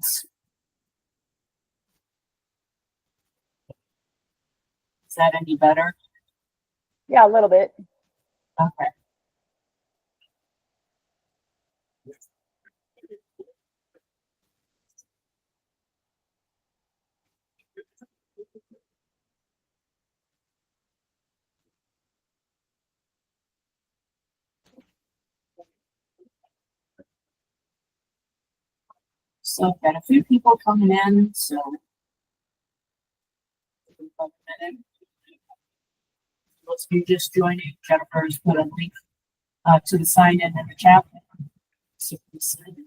minutes. Is that any better? Yeah, a little bit. Okay. So I've got a few people coming in, so let's be just joining. Jennifer's put a link to the sign in the chat. So please sign in.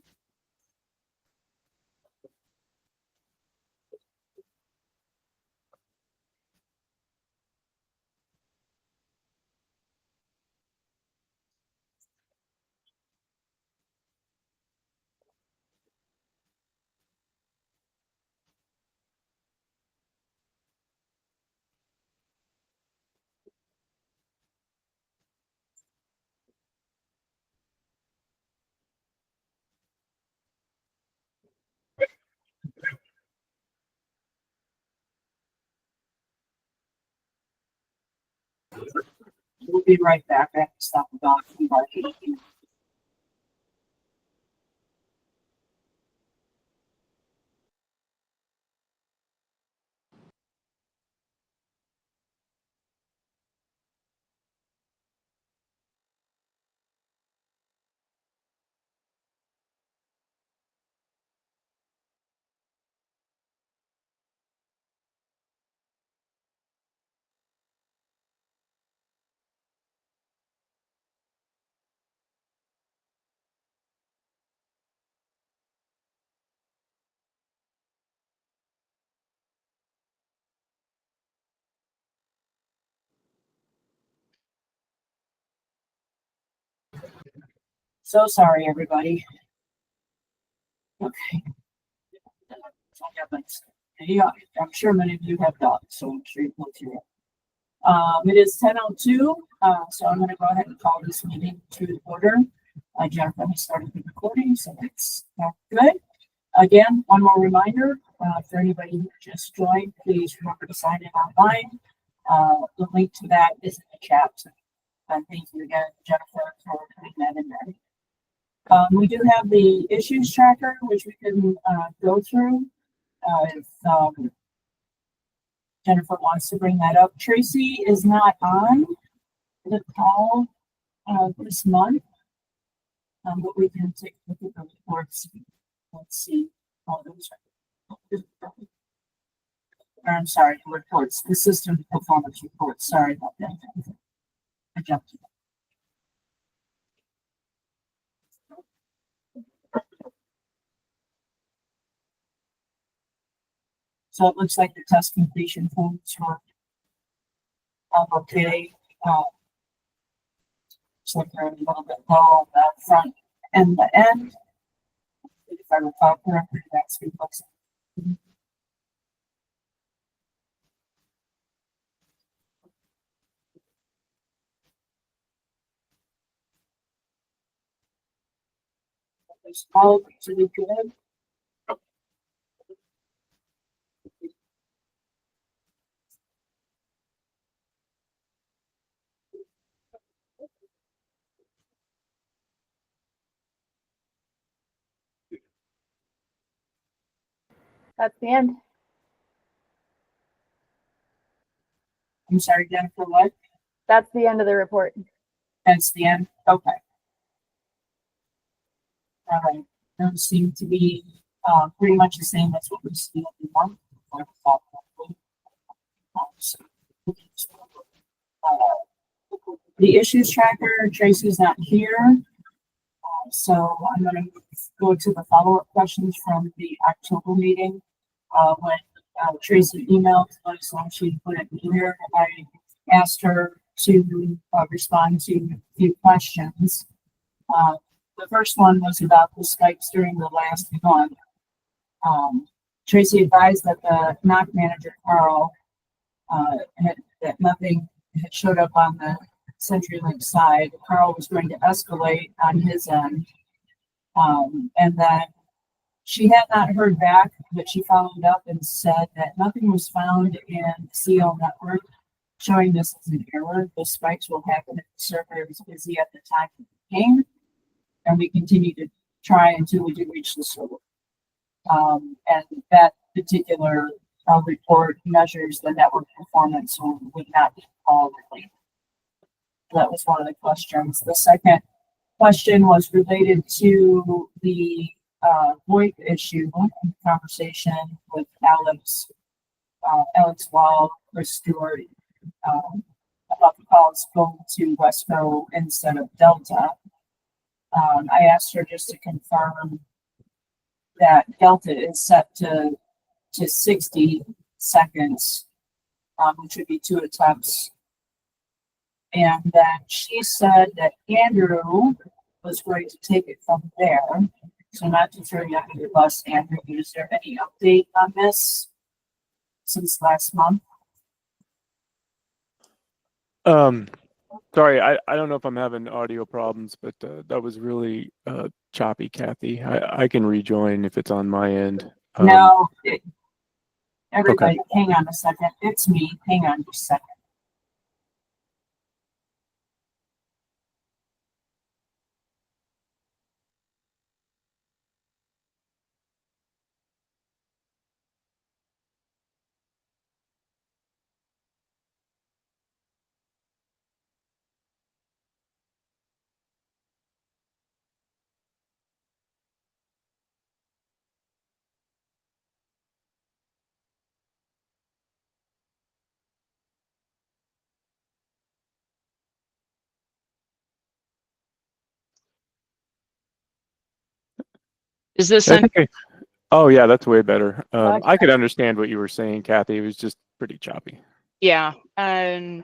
We'll be right back. I have to stop the dog from barking. So sorry, everybody. Okay. Yeah, I'm sure many of you have dogs, so I'm sure you will too. It is 10:02, so I'm going to go ahead and call this meeting to order. Jennifer has started the recording, so that's good. Again, one more reminder for anybody who just joined, please remember to sign in online. The link to that is in the chat. And thank you again, Jennifer, for putting that in there. We do have the issues tracker, which we can go through. If Jennifer wants to bring that up. Tracy is not on the call this month, but we can take a look at the reports. Let's see. Oh, those are, I'm sorry, the reports, the system performance reports. Sorry about that. I jumped. So it looks like the test completion forms were okay. Looks like they're a little bit low on the front and the end. If I recall correctly, that's what it looks like. It's all pretty good. That's the end. I'm sorry, Jennifer, what? That's the end of the report. That's the end? Okay. All right. Those seem to be pretty much the same as what we see every month. The issues tracker, Tracy's not here. So I'm going to go to the follow-up questions from the October meeting. When Tracy emailed us, she put it here. I asked her to respond to a few questions. The first one was about the spikes during the last month. Tracy advised that the NOC manager, Carl, that nothing had showed up on the CenturyLink side. Carl was going to escalate on his end. And then She had not heard back, but she followed up and said that nothing was found in the CL network showing this as an error. The spikes will happen if the server is busy at the time of the game, and we continue to try until we do reach the server. And that particular report measures the network performance, so it would not be all related. That was one of the questions. The second question was related to the VoIP issue and conversation with Alex Wall, Chris Stewart, about the calls going to Wesco instead of Delta. I asked her just to confirm that Delta is set to 60 seconds, which would be 2 attempts. And then she said that Andrew was going to take it from there. So not to throw you under the bus, Andrew, is there any update on this since last month? Sorry, I don't know if I'm having audio problems, but that was really choppy, Kathy. I can rejoin if it's on my end. No, everybody, okay. Hang on a second. It's me. Hang on just a second. Is this on? Oh yeah, that's way better. I could understand what you were saying, Kathy. It was just pretty choppy. Yeah, and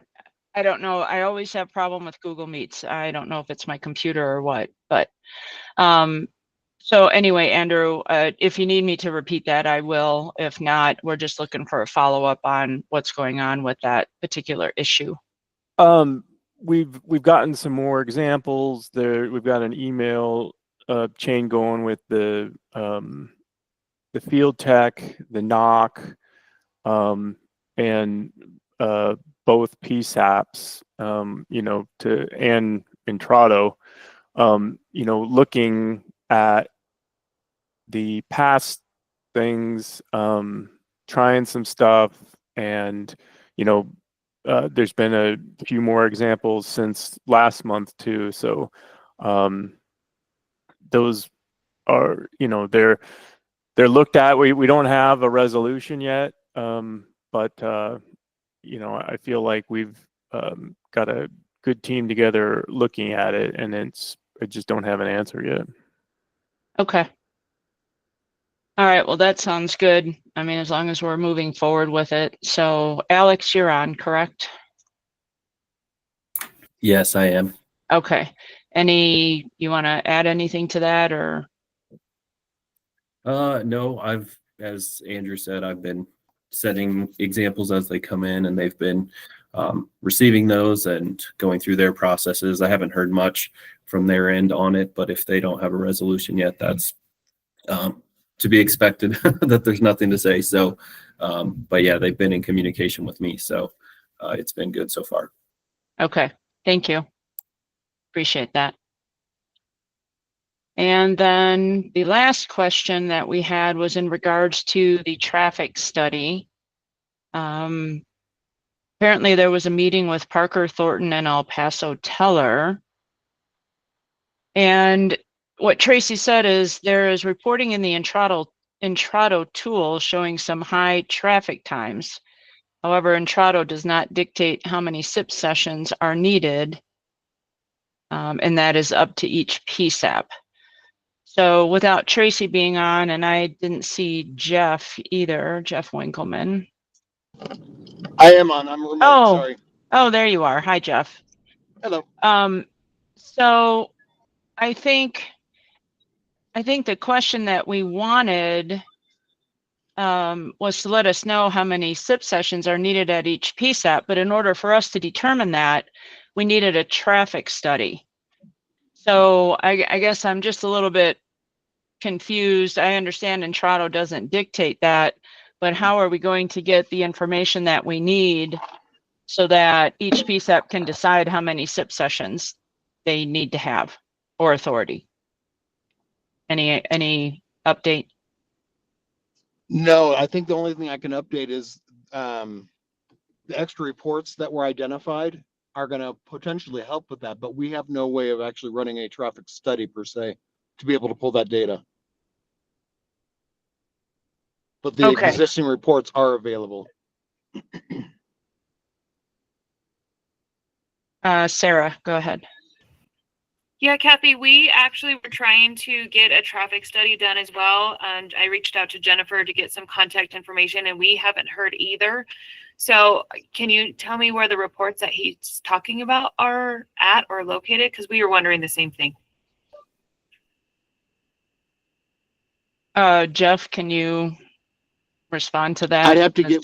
I don't know. I always have problem with Google Meets. I don't know if it's my computer or what, but so anyway, Andrew, if you need me to repeat that, I will. If not, we're just looking for a follow-up on what's going on with that particular issue. We've gotten some more examples there. We've got an email chain going with the field tech, the NOC, and both PSAPs, and Intrado, looking at the past things, trying some stuff, and there's been a few more examples since last month too. So those are, they're looked at. We don't have a resolution yet, but I feel like we've got a good team together looking at it, and I just don't have an answer yet. Okay. All right, well, that sounds good. I mean, as long as we're moving forward with it. So Alex, you're on, correct? Yes, I am. Okay. You want to add anything to that, or? No, as Andrew said, I've been setting examples as they come in, and they've been receiving those and going through their processes. I haven't heard much from their end on it, but if they don't have a resolution yet, that's to be expected. That there's nothing to say. So, but yeah, they've been in communication with me, so it's been good so far. Okay, thank you. Appreciate that. And then the last question that we had was in regards to the traffic study. Apparently there was a meeting with Parker Thornton and El Paso Teller. And what Tracy said is there is reporting in the Intrado tool showing some high traffic times. However, Intrado does not dictate how many SIP sessions are needed, and that is up to each PSAP. So without Tracy being on, and I didn't see Jeff either, Jeff Winkleman. I am on. I'm remote. Sorry. Oh, there you are. Hi, Jeff. Hello. So I think the question that we wanted was to let us know how many SIP sessions are needed at each PSAP, but in order for us to determine that, we needed a traffic study. So I guess I'm just a little bit confused. I understand Entrado doesn't dictate that, but how are we going to get the information that we need so that each PSAP can decide how many SIP sessions they need to have or authority? Any update? No, I think the only thing I can update is the extra reports that were identified are going to potentially help with that, but we have no way of actually running a traffic study per se to be able to pull that data. But the Okay. existing reports are available. Sarah, go ahead. Yeah, Kathy, we actually were trying to get a traffic study done as well. And I reached out to Jennifer to get some contact information, and we haven't heard either. So can you tell me where the reports that he's talking about are at or located? Because we were wondering the same thing. Jeff, can you respond to that? I'd have to get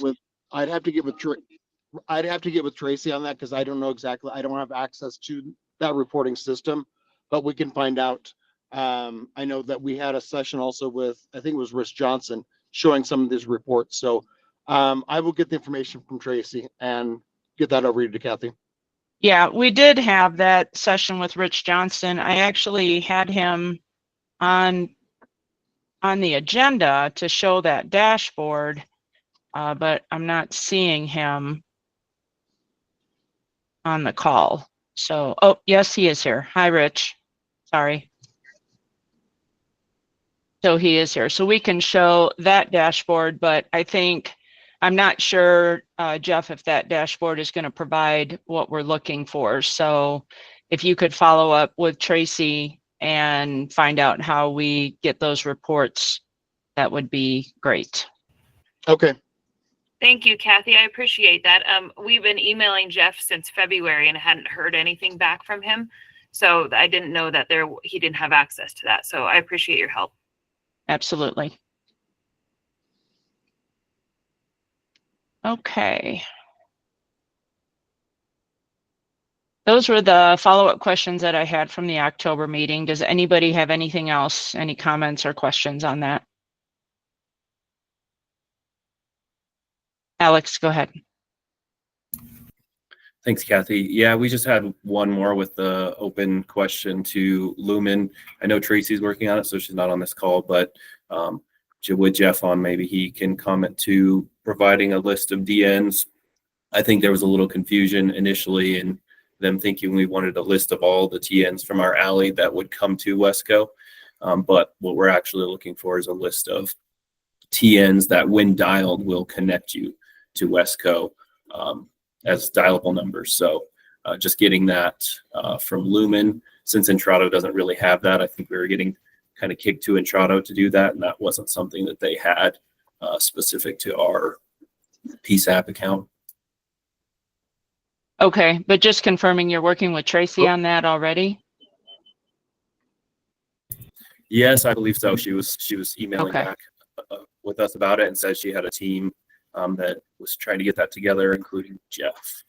with Tracy on that because I don't know exactly. I don't have access to that reporting system, but we can find out. I know that we had a session also with, I think it was Rich Johnson, showing some of these reports. So I will get the information from Tracy and get that over to Kathy. Yeah, we did have that session with Rich Johnson. I actually had him on the agenda to show that dashboard, but I'm not seeing him on the call. So, oh, yes, he is here. Hi, Rich. Sorry. So he is here. So we can show that dashboard, but I'm not sure, Jeff, if that dashboard is going to provide what we're looking for. So if you could follow up with Tracy and find out how we get those reports, that would be great. Okay. Thank you, Kathy. I appreciate that. We've been emailing Jeff since February and hadn't heard anything back from him. So I didn't know that he didn't have access to that. So I appreciate your help. Absolutely. Okay. Those were the follow-up questions that I had from the October meeting. Does anybody have anything else, any comments or questions on that? Alex, go ahead. Thanks, Kathy. Yeah, we just had one more with the open question to Lumen. I know Tracy's working on it, so she's not on this call, but with Jeff on, maybe he can comment to providing a list of DNs. I think there was a little confusion initially in them thinking we wanted a list of all the TNs from our alley that would come to Wesco. But what we're actually looking for is a list of TNs that when dialed will connect you to Wesco as dialable numbers. So just getting that from Lumen, since Entrado doesn't really have that, I think we were getting kind of kicked to Entrado to do that, and that wasn't something that they had specific to our PSAP account. Okay, but just confirming you're working with Tracy on that already? Yes, I believe so. She was emailing Okay. back with us about it and said she had a team that was trying to get that together, including Jeff.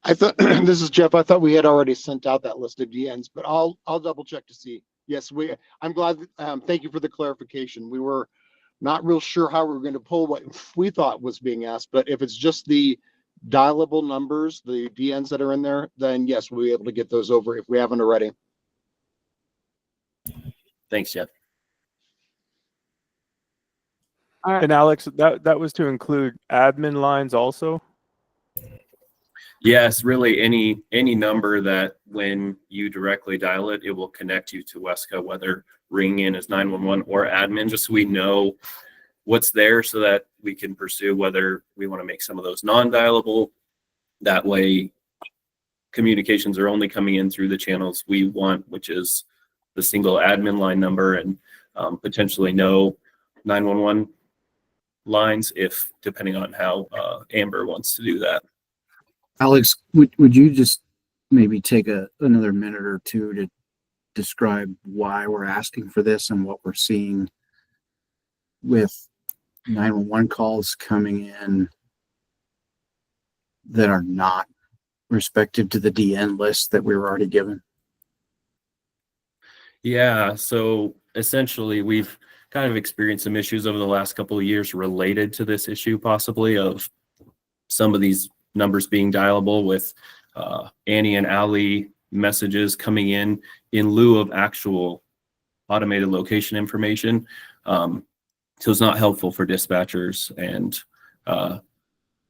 I thought this is Jeff. I thought we had already sent out that list of DNs, but I'll double check to see. Yes, I'm glad. Thank you for the clarification. We were not real sure how we were going to pull what we thought was being asked, but if it's just the dialable numbers, the DNs that are in there, then yes, we'll be able to get those over if we haven't already. Thanks, Jeff. All right. And Alex, that was to include admin lines also? Yes, really any number that when you directly dial it, it will connect you to Wesco, whether ring in as 911 or admin, just so we know what's there so that we can pursue whether we want to make some of those non-dialable. That way communications are only coming in through the channels we want, which is the single admin line number and potentially no 911 lines if depending on how Amber wants to do that. Alex, would you just maybe take another minute or two to describe why we're asking for this and what we're seeing with 911 calls coming in that are not respective to the DN list that we were already given? Yeah, so essentially we've kind of experienced some issues over the last couple of years related to this issue, possibly of some of these numbers being dialable with Annie and Allie messages coming in lieu of actual automated location information. So it's not helpful for dispatchers, and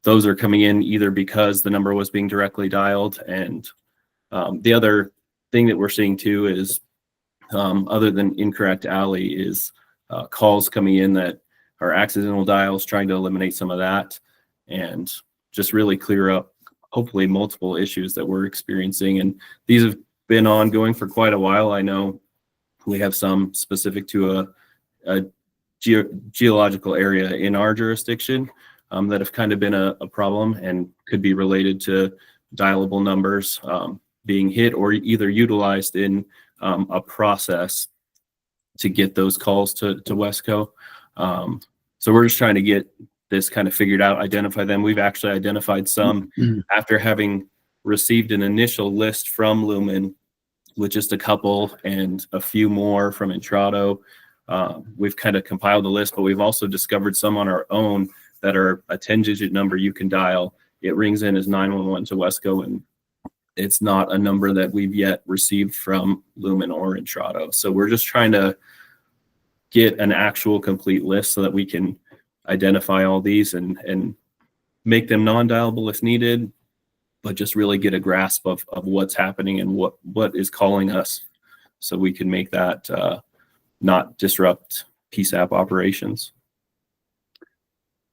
those are coming in either because the number was being directly dialed. And the other thing that we're seeing too is other than incorrect Allie is calls coming in that are accidental dials, trying to eliminate some of that and just really clear up hopefully multiple issues that we're experiencing. And these have been ongoing for quite a while. I know we have some specific to a geological area in our jurisdiction that have kind of been a problem and could be related to dialable numbers being hit or either utilized in a process to get those calls to Wesco. So we're just trying to get this kind of figured out, identify them. We've actually identified some after having received an initial list from Lumen with just a couple and a few more from Intrado. We've kind of compiled a list, but we've also discovered some on our own that are a 10-digit number you can dial. It rings in as 911 to Wesco, and it's not a number that we've yet received from Lumen or Intrado. So we're just trying to get an actual complete list so that we can identify all these and make them non-dialable if needed, but just really get a grasp of what's happening and what is calling us so we can make that not disrupt PSAP operations.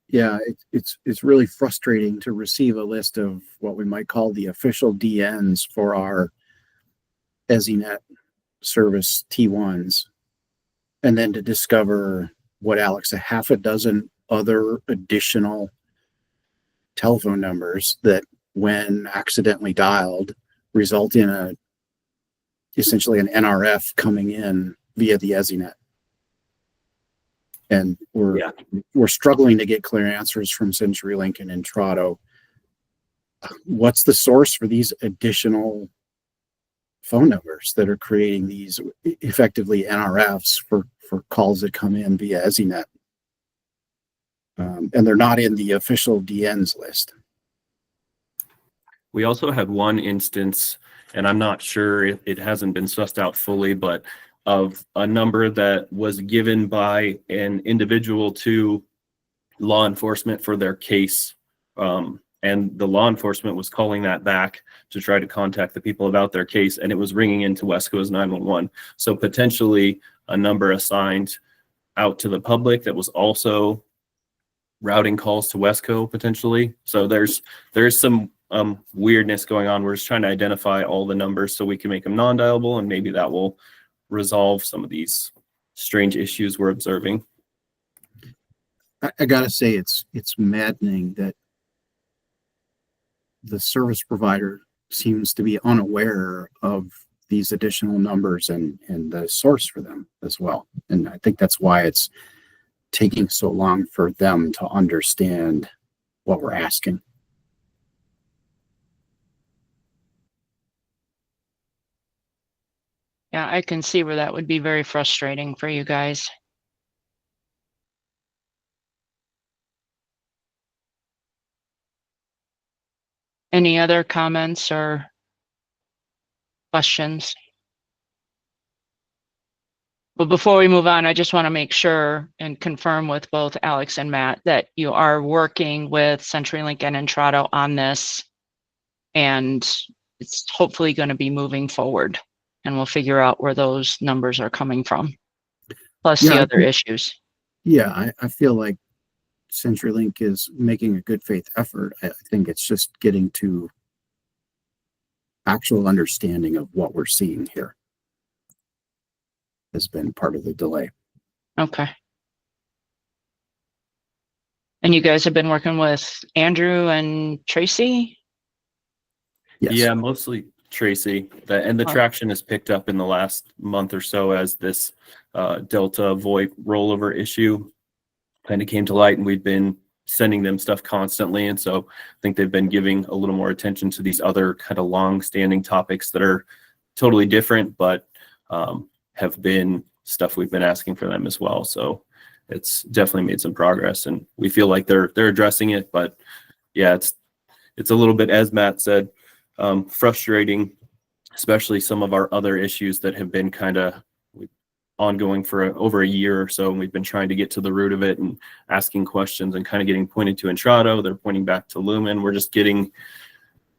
Yeah, it's really frustrating to receive a list of what we might call the official DNs for our ESInet service T1s, and then to discover what, Alex, a half a dozen other additional telephone numbers that, when accidentally dialed, result in essentially an NRF coming in via the ESInet. And we're struggling to get clear answers from CenturyLink and Intrado. What's the source for these additional phone numbers that are creating these effectively NRFs for calls that come in via ESInet? And they're not in the official DNs list. We also had one instance, and I'm not sure if it hasn't been sussed out fully, but of a number that was given by an individual to law enforcement for their case. And the law enforcement was calling that back to try to contact the people about their case, and it was ringing into Wesco as 911. So potentially a number assigned out to the public that was also routing calls to Wesco potentially. So there's some weirdness going on. We're just trying to identify all the numbers so we can make them non-dialable, and maybe that will resolve some of these strange issues we're observing. I gotta say, it's maddening that the service provider seems to be unaware of these additional numbers and the source for them as well. And I think that's why it's taking so long for them to understand what we're asking. Yeah, I can see where that would be very frustrating for you guys. Any other comments or questions? But before we move on, I just want to make sure and confirm with both Alex and Matt that you are working with CenturyLink and Intrado on this, and it's hopefully going to be moving forward, and we'll figure out where those numbers are coming from, plus the other issues. Yeah, I feel like CenturyLink is making a good faith effort. I think it's just getting to actual understanding of what we're seeing here has been part of the delay. Okay. And you guys have been working with Andrew and Tracy? Yes. Yeah, mostly Tracy. The traction has picked up in the last month or so as this Delta VoIP rollover issue kind of came to light, and we've been sending them stuff constantly. And so I think they've been giving a little more attention to these other kind of long-standing topics that are totally different, but have been stuff we've been asking for them as well. So it's definitely made some progress, and we feel like they're addressing it. But yeah, it's a little bit, as Matt said, frustrating, especially some of our other issues that have been kind of ongoing for over a year or so, and we've been trying to get to the root of it and asking questions and kind of getting pointed to Entrado. They're pointing back to Lumen. We're just getting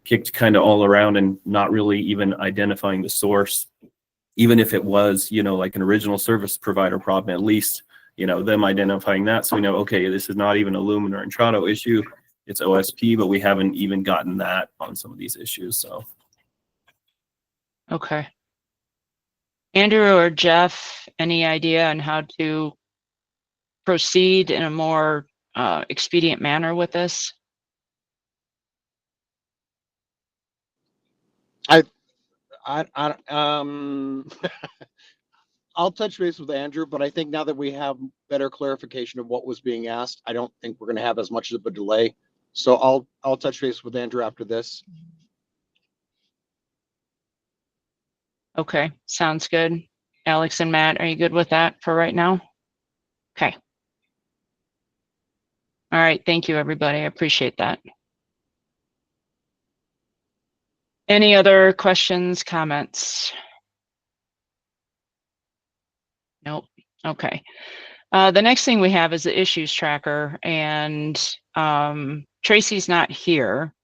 kicked kind of all around and not really even identifying the source. Even if it was, like an original service provider problem, at least, them identifying that. So we know, okay, this is not even a Lumen or Entrado issue. It's OSP, but we haven't even gotten that on some of these issues. So. Okay. Andrew or Jeff, any idea on how to proceed in a more expedient manner with this? I'll touch base with Andrew, but I think now that we have better clarification of what was being asked, I don't think we're going to have as much of a delay. So I'll touch base with Andrew after this. Okay, sounds good. Alex and Matt, are you good with that for right now? Okay. All right, thank you, everybody. I appreciate that. Any other questions, comments? Nope. Okay. The next thing we have is the issues tracker, and Tracy's not here.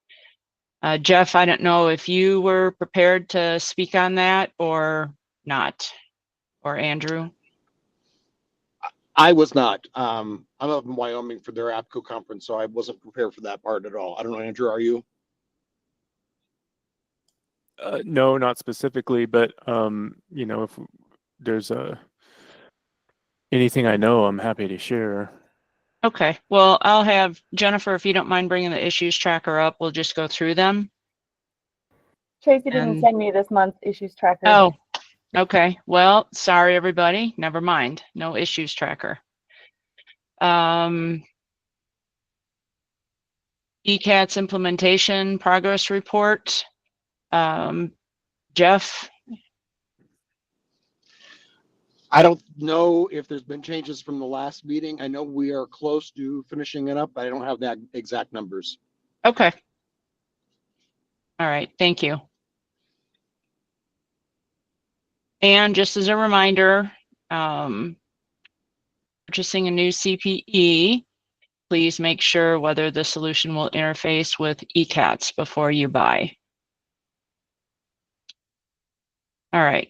Jeff, I don't know if you were prepared to speak on that or not, or Andrew. I was not. I'm up in Wyoming for their APCO conference, so I wasn't prepared for that part at all. I don't know, Andrew, are you? No, not specifically, but if there's anything I know, I'm happy to share. Okay, well, I'll have Jennifer, if you don't mind bringing the issues tracker up, we'll just go through them. Tracy didn't send me this month's issues tracker. Oh, okay. Well, sorry, everybody. Never mind. No issues tracker. ECAT's implementation progress report. Jeff? I don't know if there's been changes from the last meeting. I know we are close to finishing it up, but I don't have the exact numbers. Okay. All right. Thank you. And just as a reminder, purchasing a new CPE, please make sure whether the solution will interface with ECATS before you buy. All right.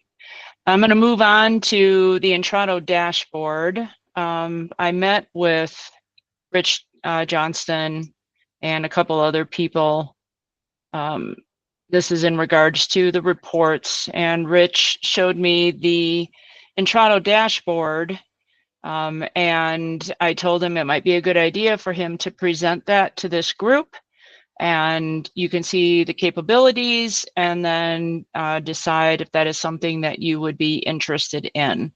I'm going to move on to the Entrado dashboard. I met with Rich Johnston and a couple other people. This is in regards to the reports, and Rich showed me the Entrado dashboard, and I told him it might be a good idea for him to present that to this group, and you can see the capabilities and then decide if that is something that you would be interested in.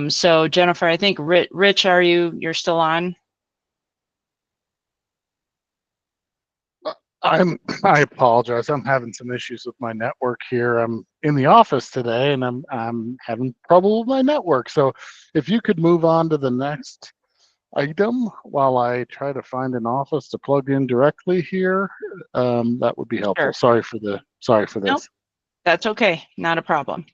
So Jennifer, I think Rich, you're still on? I apologize. I'm having some issues with my network here. I'm in the office today and I'm having trouble with my network. So if you could move on to the next item while I try to find an office to plug in directly here, that would be helpful. Sure. Sorry for this. Nope, that's okay. Not a problem.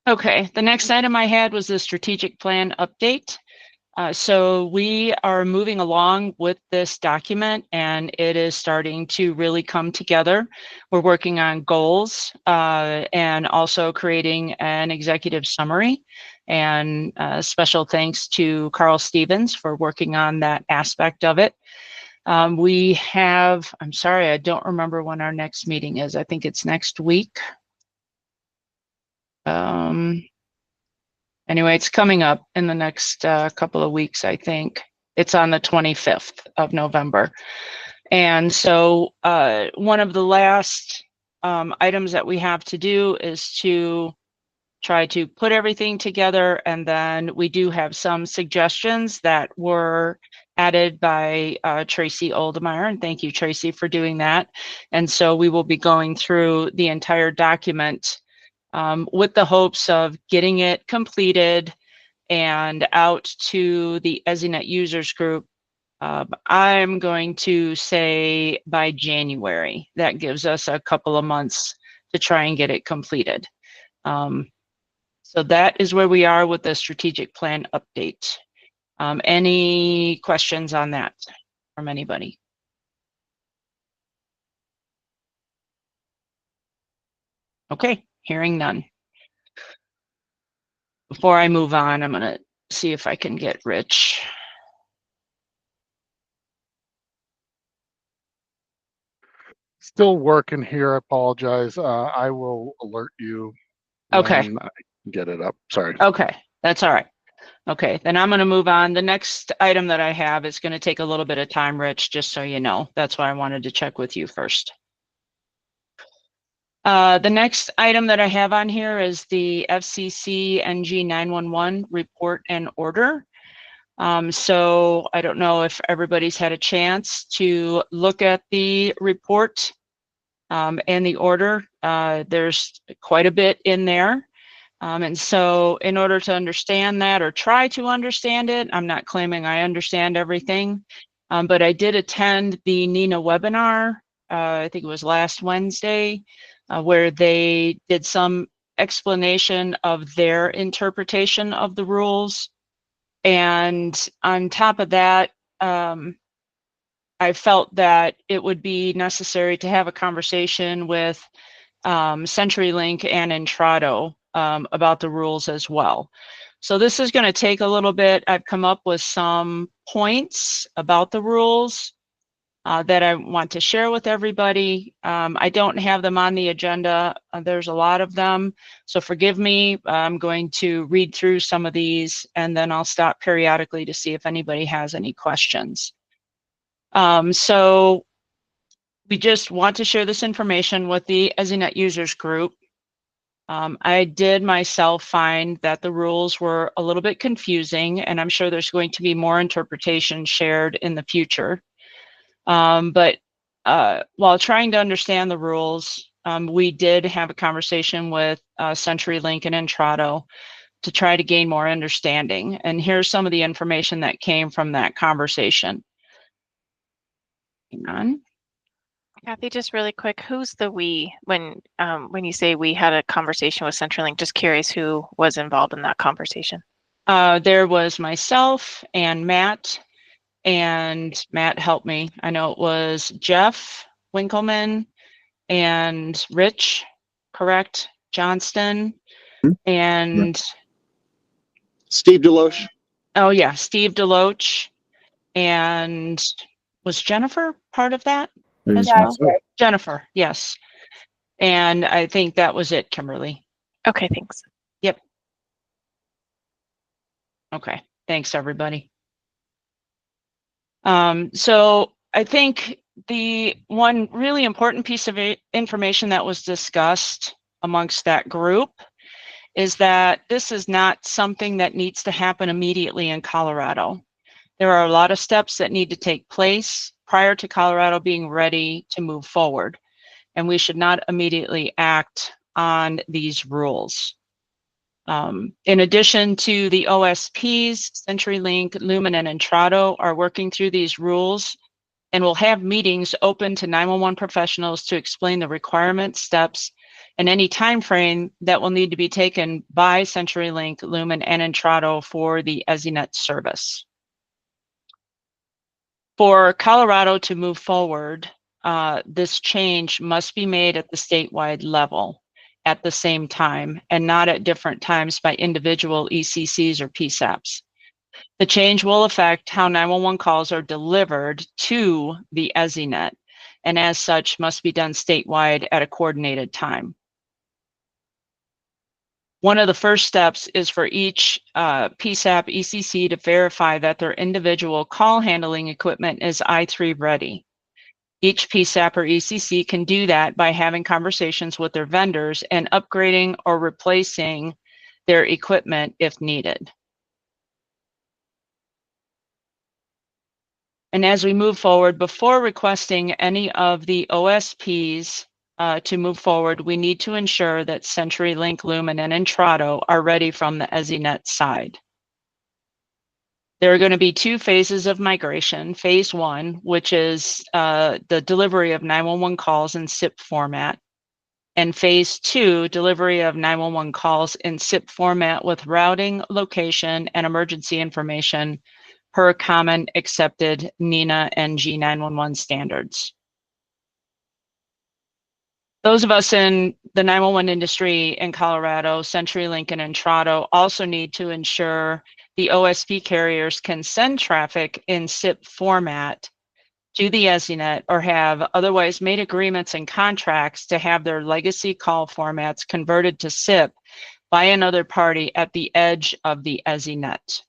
Okay, the next item I had was the strategic plan update. So we are moving along with this document, and it is starting to really come together. We're working on goals and also creating an executive summary. And special thanks to Carl Stevens for working on that aspect of it. We have, I'm sorry, I don't remember when our next meeting is. I think it's next week. Anyway, it's coming up in the next couple of weeks, I think. It's on the 25th of November. And so one of the last items that we have to do is to try to put everything together. And then we do have some suggestions that were added by Tracy Oldemeyer. And thank you, Tracy, for doing that. And so we will be going through the entire document with the hopes of getting it completed and out to the ESInet users group. I'm going to say by January. That gives us a couple of months to try and get it completed. So that is where we are with the strategic plan update. Any questions on that from anybody? Okay, hearing none. Before I move on, I'm gonna see if I can get Rich. Still working here. I apologize. I will alert you Okay. when I get it up. Sorry. Okay, that's all right. Okay, then I'm going to move on. The next item that I have is going to take a little bit of time, Rich, just so you know. That's why I wanted to check with you first. The next item that I have on here is the FCC NG 911 report and order. So I don't know if everybody's had a chance to look at the report and the order. There's quite a bit in there. And so in order to understand that or try to understand it, I'm not claiming I understand everything, but I did attend the NINA webinar, I think it was last Wednesday, where they did some explanation of their interpretation of the rules. And on top of that, I felt that it would be necessary to have a conversation with CenturyLink and Intrado about the rules as well. So this is going to take a little bit. I've come up with some points about the rules that I want to share with everybody. I don't have them on the agenda. There's a lot of them, so forgive me. I'm going to read through some of these and then I'll stop periodically to see if anybody has any questions. So we just want to share this information with the ESInet users group. I did myself find that the rules were a little bit confusing, and I'm sure there's going to be more interpretation shared in the future. But while trying to understand the rules, we did have a conversation with CenturyLink and Intrado to try to gain more understanding. And here's some of the information that came from that conversation. Hang on. Kathy, just really quick, who's the we when you say we had a conversation with CenturyLink? Just curious who was involved in that conversation. There was myself and Matt helped me. I know it was Jeff Winkleman and Rich, correct? Johnston and Steve Deloche. Oh yeah, Steve Deloach, and was Jennifer part of that as Yeah, well? Jennifer, yes. And I think that was it, Kimberly. Okay, thanks. Yep. Okay, thanks everybody. So I think the one really important piece of information that was discussed amongst that group is that this is not something that needs to happen immediately in Colorado. There are a lot of steps that need to take place prior to Colorado being ready to move forward, and we should not immediately act on these rules. In addition to the OSPs, CenturyLink, Lumen, and Intrado are working through these rules and will have meetings open to 911 professionals to explain the requirements, steps, and any time frame that will need to be taken by CenturyLink, Lumen, and Intrado for the ESInet service. For Colorado to move forward, this change must be made at the statewide level at the same time and not at different times by individual ECCs or PSAPs. The change will affect how 911 calls are delivered to the ESInet, and as such must be done statewide at a coordinated time. One of the first steps is for each PSAP ECC to verify that their individual call handling equipment is I3 ready. Each PSAP or ECC can do that by having conversations with their vendors and upgrading or replacing their equipment if needed. And as we move forward, before requesting any of the OSPs to move forward, we need to ensure that CenturyLink, Lumen, and Intrado are ready from the ESInet side. There are going to be two phases of migration. Phase 1, which is the delivery of 911 calls in SIP format, and Phase 2, delivery of 911 calls in SIP format with routing, location, and emergency information per common accepted NENA and G911 standards. Those of us in the 911 industry in Colorado, CenturyLink and Intrado also need to ensure the OSP carriers can send traffic in SIP format to the ESInet or have otherwise made agreements and contracts to have their legacy call formats converted to SIP by another party at the edge of the ESInet.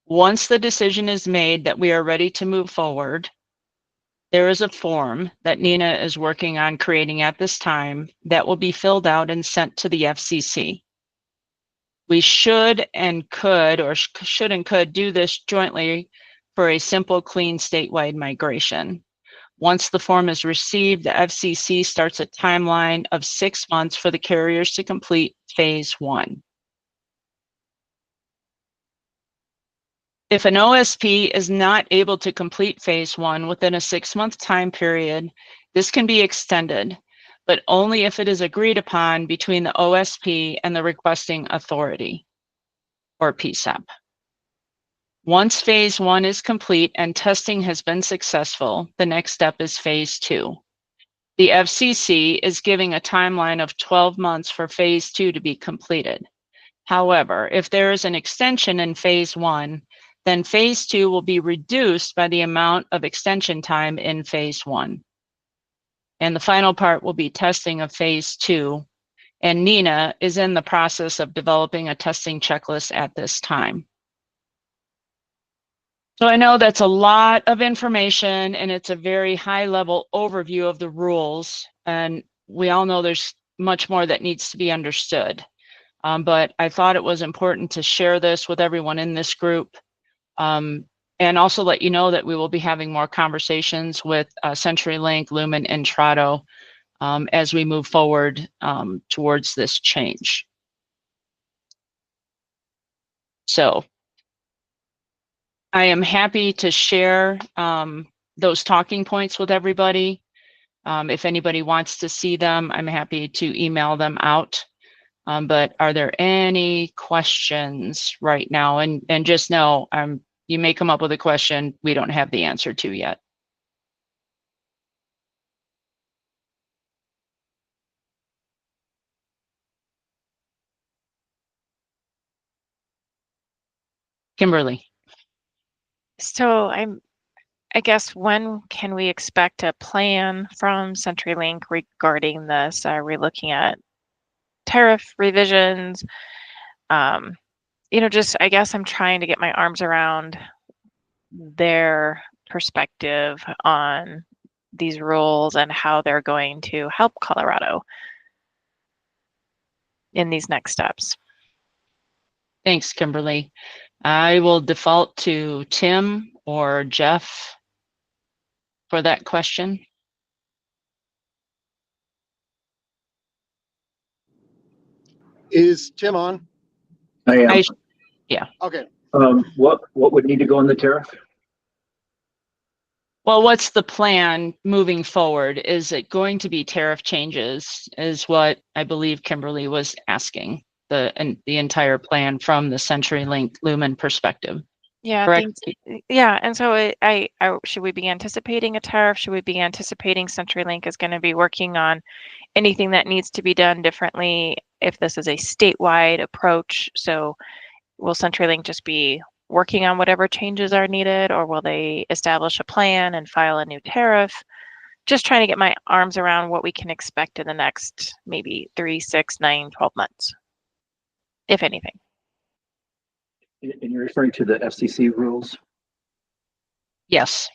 Once the decision is made that we are ready to move forward, there is a form that Nina is working on creating at this time that will be filled out and sent to the FCC. We should and could do this jointly for a simple, clean statewide migration. Once the form is received, the FCC starts a timeline of 6 months for the carriers to complete phase 1. If an OSP is not able to complete phase 1 within a 6-month time period, this can be extended, but only if it is agreed upon between the OSP and the requesting authority, or PSAP. Once phase 1 is complete and testing has been successful, the next step is phase 2. The FCC is giving a timeline of 12 months for phase 2 to be completed. However, if there is an extension in phase 1, then phase 2 will be reduced by the amount of extension time in phase 1. And the final part will be testing of phase 2. And Nina is in the process of developing a testing checklist at this time. So I know that's a lot of information and it's a very high level overview of the rules. And we all know there's much more that needs to be understood. But I thought it was important to share this with everyone in this group. And also let you know that we will be having more conversations with CenturyLink, Lumen, and Intrado as we move forward towards this change. So I am happy to share those talking points with everybody. If anybody wants to see them, I'm happy to email them out. But are there any questions right now? And just know, you may come up with a question we don't have the answer to yet. Kimberly. So I guess when can we expect a plan from CenturyLink regarding this? Are we looking at tariff revisions? Just I guess I'm trying to get my arms around their perspective on these rules and how they're going to help Colorado in these next steps. Thanks, Kimberly. I will default to Tim or Jeff for that question. Is Tim on? I am. Yeah. Okay. What would need to go in the tariff? Well, what's the plan moving forward? Is it going to be tariff changes is what I believe Kimberly was asking, the entire plan from the CenturyLink Lumen perspective. Yeah, correct? Yeah, and so I should we be anticipating a tariff? Should we be anticipating CenturyLink is going to be working on anything that needs to be done differently if this is a statewide approach? So will CenturyLink just be working on whatever changes are needed, or will they establish a plan and file a new tariff? Just trying to get my arms around what we can expect in the next maybe 3, 6, 9, 12 months, if anything. And you're referring to the FCC rules? Yes.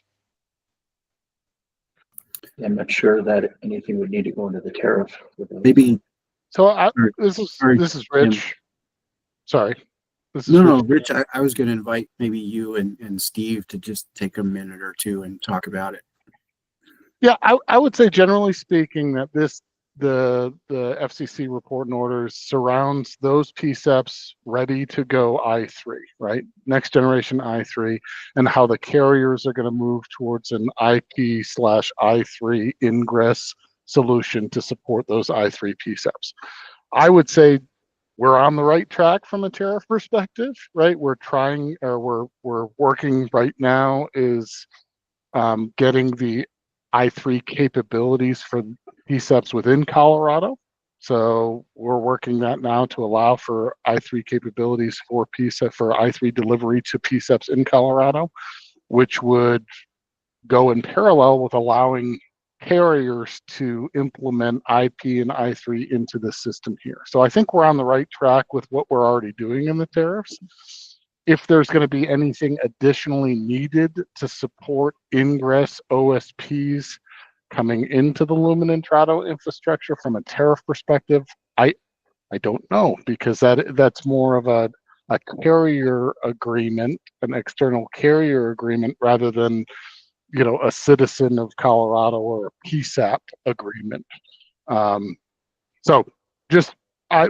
I'm not sure that anything would need to go into the tariff. Maybe. So this is Rich. Sorry. No, Rich, I was going to invite maybe you and Steve to just take a minute or two and talk about it. Yeah, I would say generally speaking that the FCC report and orders surrounds those PSEPs ready to go I3, right? Next generation I3, and how the carriers are going to move towards an IP/I3 ingress solution to support those I3 PSEPs. I would say we're on the right track from a tariff perspective, right? We're trying, or we're working right now is getting the I3 capabilities for PSEPs within Colorado. So we're working that now to allow for I3 capabilities for PSEP for I3 delivery to PSEPs in Colorado, which would go in parallel with allowing carriers to implement IP and I3 into the system here. So I think we're on the right track with what we're already doing in the tariffs. If there's going to be anything additionally needed to support ingress OSPs coming into the Lumen Intrado infrastructure from a tariff perspective, I don't know, because that's more of a carrier agreement, an external carrier agreement, rather than a citizen of Colorado or a PSAP agreement. So just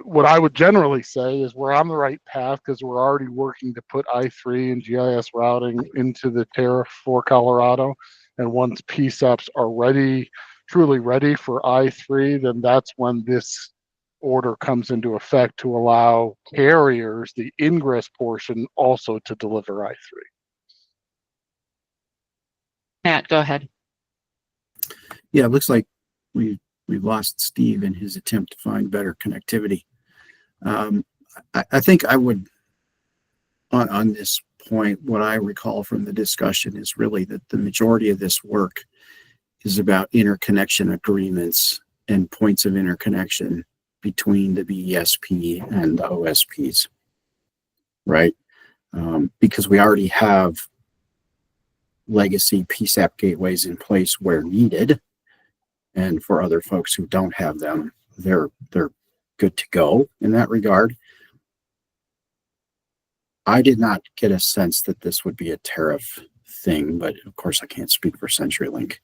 what I would generally say is we're on the right path because we're already working to put I3 and GIS routing into the tariff for Colorado. And once PSAPs are ready, truly ready for I3, then that's when this order comes into effect to allow carriers, the ingress portion, also to deliver I3. Matt, go ahead. Yeah, it looks like we've lost Steve in his attempt to find better connectivity. I think I would, on this point, what I recall from the discussion is really that the majority of this work is about interconnection agreements and points of interconnection between the BESP and the OSPs, right? Because we already have legacy PSAP gateways in place where needed. And for other folks who don't have them, they're good to go in that regard. I did not get a sense that this would be a tariff thing, but of course I can't speak for CenturyLink.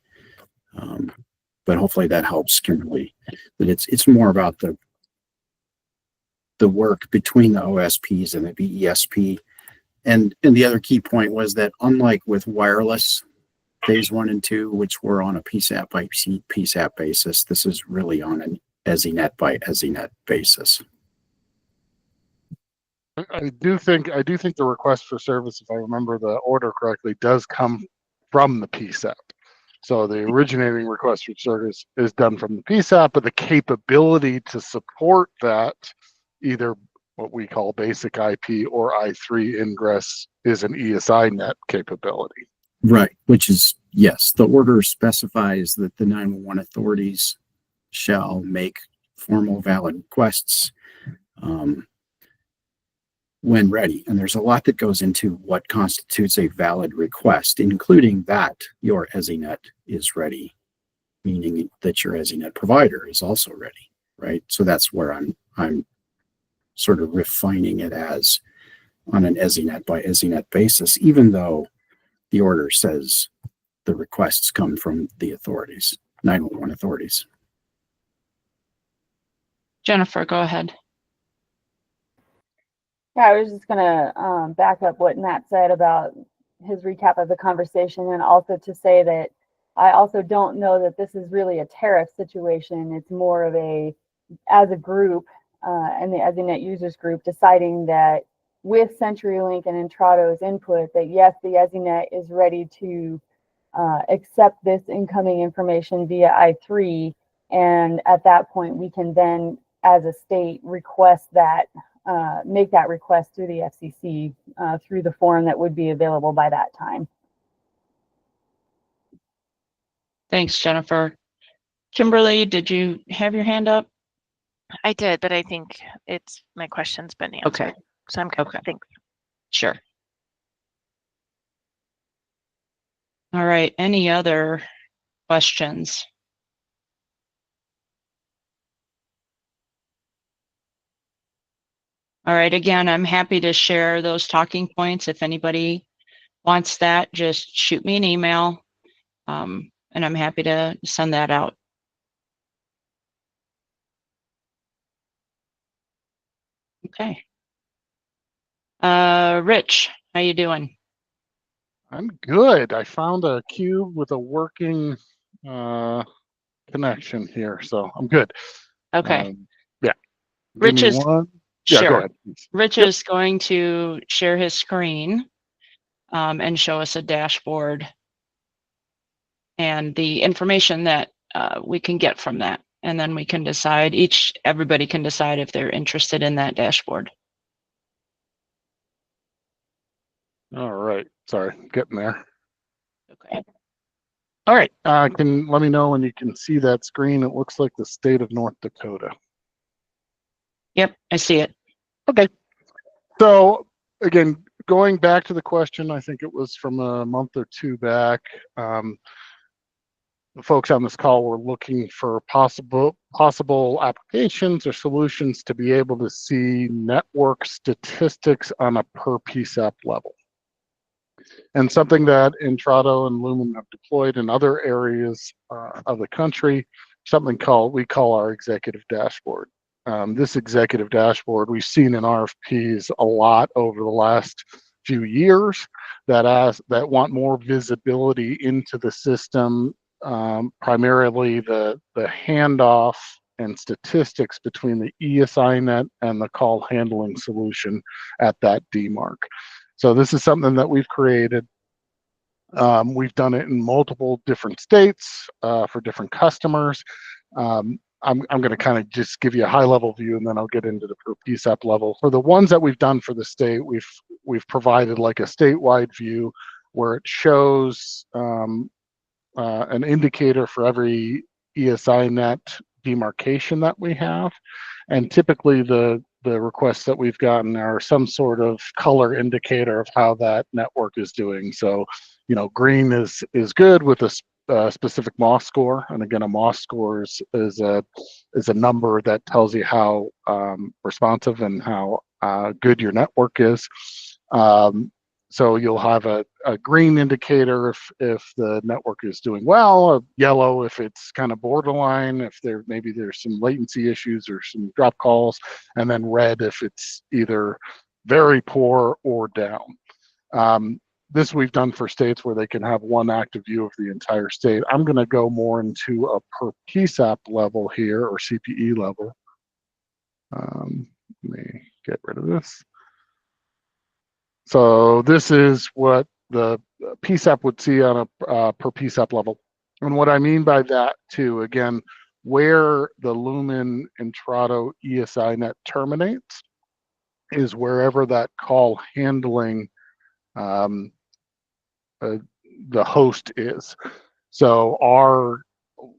But hopefully that helps, Kimberly. That it's more about the work between the OSPs and the BESP. And the other key point was that unlike with wireless phase 1 and 2, which were on a PSAP by PSAP basis, this is really on an ESInet by ESInet basis. I do think the request for service, if I remember the order correctly, does come from the PSAP. So the originating request for service is done from the PSAP, but the capability to support that, either what we call basic IP or I3 ingress, is an ESInet capability. Right, which is, yes, the order specifies that the 911 authorities shall make formal valid requests when ready. And there's a lot that goes into what constitutes a valid request, including that your ESInet is ready, meaning that your ESInet provider is also ready, right? So that's where I'm sort of refining it as on an ESInet by ESInet basis, even though the order says the requests come from the authorities, 911 authorities. Jennifer, go ahead. Yeah, I was just gonna back up what Matt said about his recap of the conversation, and also to say that I also don't know that this is really a tariff situation. It's more of as a group and the ESInet users group deciding that with CenturyLink and Intrado's input, that yes, the ESInet is ready to accept this incoming information via I3, and at that point we can then, as a state, request that. Make that request through the FCC through the form that would be available by that time. Thanks, Jennifer. Kimberly, did you have your hand up? I did, but I think my question's been answered. Okay. So I'm good. Okay. Thanks. Sure. All right. Any other questions? All right. Again, I'm happy to share those talking points. If anybody wants that, just shoot me an email. and I'm happy to send that out. Okay. Rich, how you doing? I'm good. I found a cube with a working connection here, so I'm good. Okay. Yeah. Give Rich me is one. Yeah, go sure. ahead. Please. Rich Yep. is going to share his screen and show us a dashboard and the information that we can get from that. And then we can decide, everybody can decide if they're interested in that dashboard. All right. Sorry, getting there. Okay. All right. Can let me know when you can see that screen. It looks like the state of North Dakota. Yep, I see it. Okay. So again, going back to the question, I think it was from a month or two back. The folks on this call were looking for possible applications or solutions to be able to see network statistics on a per PSAP level. And something that Intrado and Lumen have deployed in other areas of the country, something we call our executive dashboard. This executive dashboard we've seen in RFPs a lot over the last few years that want more visibility into the system, primarily the handoff and statistics between the ESInet and the call handling solution at that DMARC. So this is something that we've created. We've done it in multiple different states for different customers. I'm going to kind of just give you a high level view, and then I'll get into the per PSAP level. For the ones that we've done for the state, we've provided like a statewide view where it shows an indicator for every ESInet demarcation that we have, and typically the requests that we've gotten are some sort of color indicator of how that network is doing. So, green is good with a specific MOS score, and again, a MOS score is a number that tells you how responsive and how good your network is. So you'll have a green indicator if the network is doing well, a yellow if it's kind of borderline, if maybe there's some latency issues or some drop calls, and then red if it's either very poor or down. This we've done for states where they can have one active view of the entire state. I'm going to go more into a per PSAP level here, or CPE level. Let me get rid of this. So this is what the PSAP would see on a per PSAP level. And what I mean by that too, again, where the Lumen Intrado ESInet terminates is wherever that call handling the host is. So our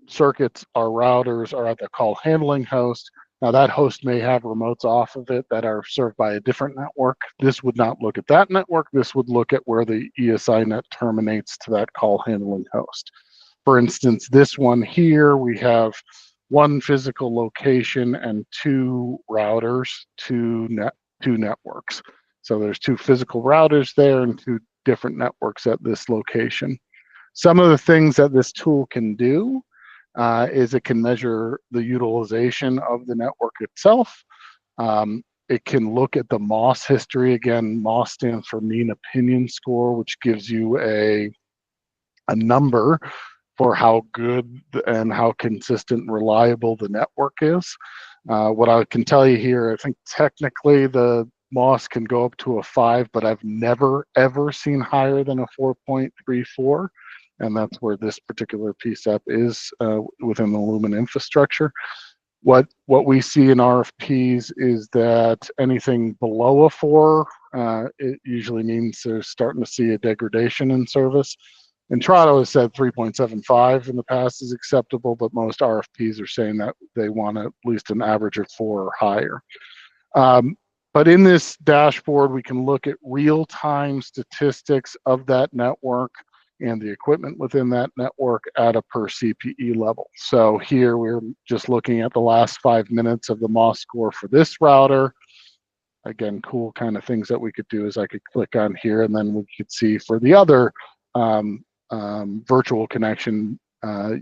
circuits, our routers are at the call handling host. Now that host may have remotes off of it that are served by a different network. This would not look at that network. This would look at where the ESInet terminates to that call handling host. For instance, this one here, we have one physical location and two routers, two networks. So there's two physical routers there and two different networks at this location. Some of the things that this tool can do is it can measure the utilization of the network itself. It can look at the MOS history. Again, MOS stands for mean opinion score, which gives you a number for how good and how consistent and reliable the network is. What I can tell you here, I think technically the MOS can go up to a 5, but I've never, ever seen higher than a 4.34. And that's where this particular PSAP is within the Lumen infrastructure. What we see in RFPs is that anything below a 4, it usually means they're starting to see a degradation in service. Intrado has said 3.75 in the past is acceptable, but most RFPs are saying that they want at least an average of 4 or higher. But in this dashboard, we can look at real-time statistics of that network and the equipment within that network at a per CPE level. So here we're just looking at the last 5 minutes of the MOS score for this router. Again, cool kind of things that we could do is I could click on here and then we could see for the other virtual connection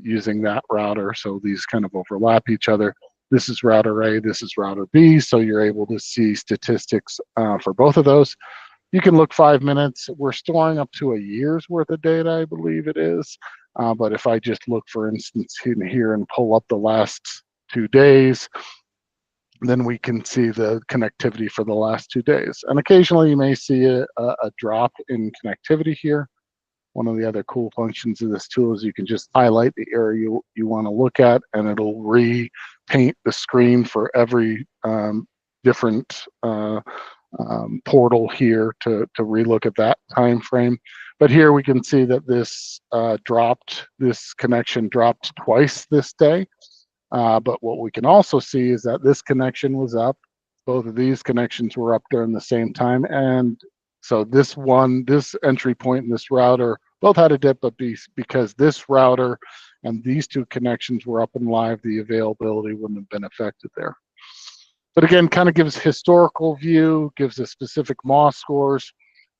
using that router. So these kind of overlap each other. This is router A, this is router B. So you're able to see statistics for both of those. You can look 5 minutes. We're storing up to a year's worth of data, I believe it is. But if I just look, for instance, in here and pull up the last 2 days, then we can see the connectivity for the last 2 days. And occasionally you may see a drop in connectivity here. One of the other cool functions of this tool is you can just highlight the area you want to look at, and it'll repaint the screen for every different portal here to relook at that time frame. But here we can see that this connection dropped twice this day. But what we can also see is that this connection was up. Both of these connections were up during the same time. And so this entry point and this router both had a dip, but because this router and these 2 connections were up and live, the availability wouldn't have been affected there. But again, kind of gives historical view, gives a specific MOS scores.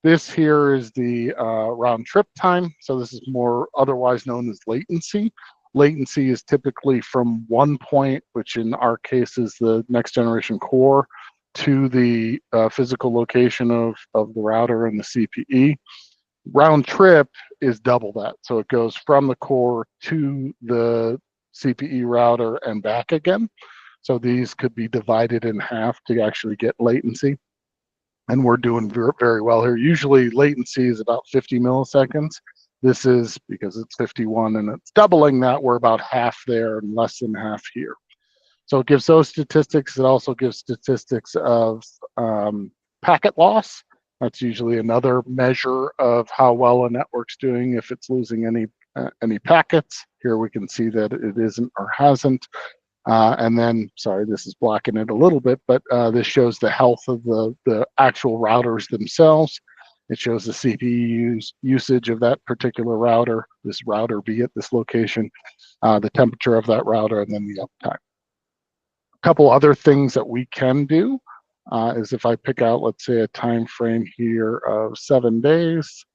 This here is the round trip time. So this is more otherwise known as latency. Latency is typically from one point, which in our case is the next generation core, to the physical location of the router and the CPE. Round trip is double that. So it goes from the core to the CPE router and back again. So these could be divided in half to actually get latency. And we're doing very well here. Usually latency is about 50 milliseconds. This is, because it's 51 and it's doubling that, we're about half there and less than half here. So it gives those statistics. It also gives statistics of packet loss. That's usually another measure of how well a network's doing if it's losing any packets. Here we can see that it isn't or hasn't. And then, sorry, this is blocking it a little bit, but this shows the health of the actual routers themselves. It shows the CPU usage of that particular router, this router B at this location, the temperature of that router, and then the uptime. A couple other things that we can do is if I pick out, let's say, a time frame here of 7 days,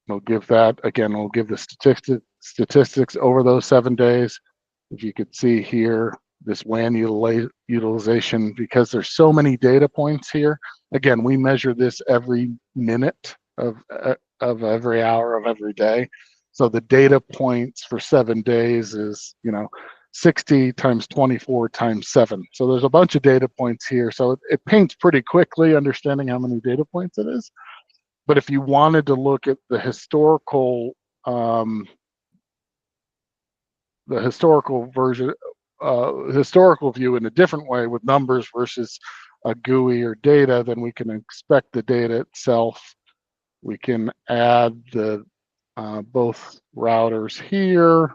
we'll give that, again, we'll give the statistics over those 7 days. If you could see here, this WAN utilization, because there's so many data points here. Again, we measure this every minute of every hour of every day. So the data points for 7 days is, 60 times 24 times 7. So there's a bunch of data points here. So it paints pretty quickly, understanding how many data points it is. But if you wanted to look at the historical historical view in a different way with numbers versus a GUI or data, then we can inspect the data itself. We can add the both routers here,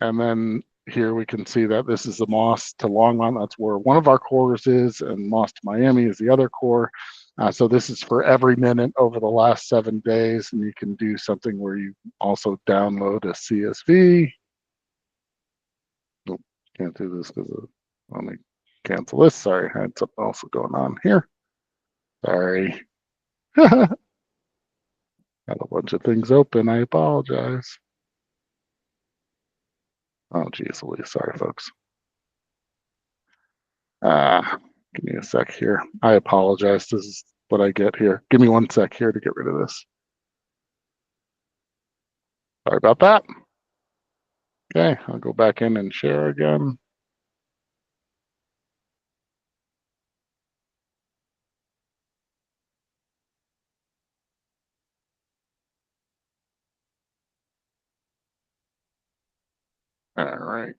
and then here we can see that this is the MOS to Longmont. That's where one of our cores is, and MOS to Miami is the other core. So this is for every minute over the last 7 days, and you can do something where you also download a CSV. Nope, can't do this because let me cancel this. Sorry, I had something else going on here. Sorry. Got a bunch of things open. I apologize. Oh, geez, Louise. Sorry, folks. Give me a sec here. I apologize. This is what I get here. Give me 1 sec here to get rid of this. Sorry about that. Okay, I'll go back in and share again. All right.